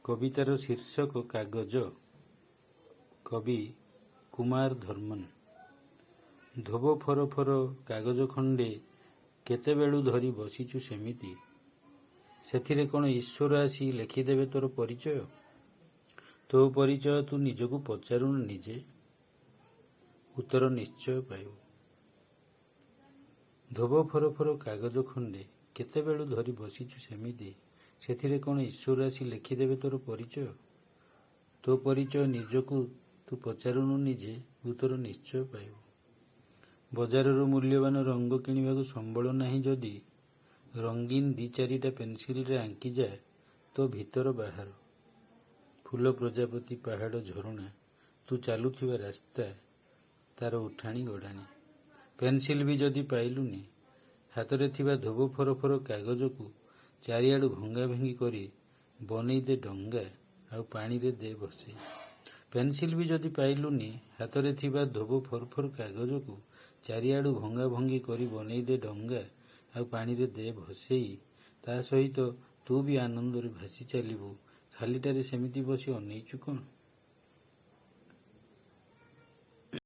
କବିତାର ଶୀର୍ଷକ କାଗଜ। କବି କୁମାର ଧର୍ମନ। ଧୋବ ଫର ଫର କାଗଜ ଖଣ୍ଡେ କେତେବେଳୁ ଧରି ବସିଛୁ ସେମିତି, ସେଥିରେ କ'ଣ ଈଶ୍ୱର ଆସି ଲେଖିଦେବେ ତୋର ପରିଚୟ? ତୋ ପରିଚୟ ତୁ ନିଜକୁ ପଚାରୁନୁ ନିଜେ, ଉତ୍ତର ନିଶ୍ଚୟ ପାଇବୁ। ଧୋବ ଫର ଫର କାଗଜ ଖଣ୍ଡେ କେତେବେଳୁ ଧରି ବସିଛୁ ସେମିତି, ସେଥିରେ କ'ଣ ଈଶ୍ୱର ଆସି ଲେଖିଦେବେ ତୋର ପରିଚୟ? ତୋ ପରିଚୟ ନିଜକୁ ତୁ ପଚାରୁନୁ ନିଜେ, ଉତ୍ତର ନିଶ୍ଚୟ ପାଇବୁ। ବଜାରରୁ ମୂଲ୍ୟବାନ ରଙ୍ଗ କିଣିବାକୁ ସମ୍ବଳ ନାହିଁ ଯଦି, ରଙ୍ଗୀନ ଦି ଚାରିଟା ପେନସିଲରେ ଆଙ୍କିଯା ତୋ ଭିତର ବାହାର। ଫୁଲ ପ୍ରଜାପତି ପାହାଡ଼ ଝରଣା, ତୁ ଚାଲୁଥିବା ରାସ୍ତା, ତାର ଉଠାଣି ଗଡ଼ାଣି। ପେନସିଲ ବି ଯଦି ପାଇଲୁନି, ହାତରେ ଥିବା ଧୋବ ଫର ଫର କାଗଜକୁ ଚାରିଆଡ଼ୁ ଭଙ୍ଗା ଭଙ୍ଗି କରି ବନେଇ ଦେ ଡଙ୍ଗା, ଆଉ ପାଣିରେ ଦେ ଭସେଇ। ପେନସିଲ ବି ଯଦି ପାଇଲୁନି, ହାତରେ ଥିବା ଧୋବ ଫର ଫର କାଗଜକୁ ଚାରିଆଡ଼ୁ ଭଙ୍ଗା ଭଙ୍ଗି କରି ବନେଇ ଦେ ଡଙ୍ଗା, ଆଉ ପାଣିରେ ଦେ ଭସେଇ। ତା ସହିତ ତୁ ବି ଆନନ୍ଦରେ ଭାସି ଚାଲିବୁ। ଖାଲିଟାରେ ସେମିତି ବସି ଅନେଇଛୁ କ'ଣ?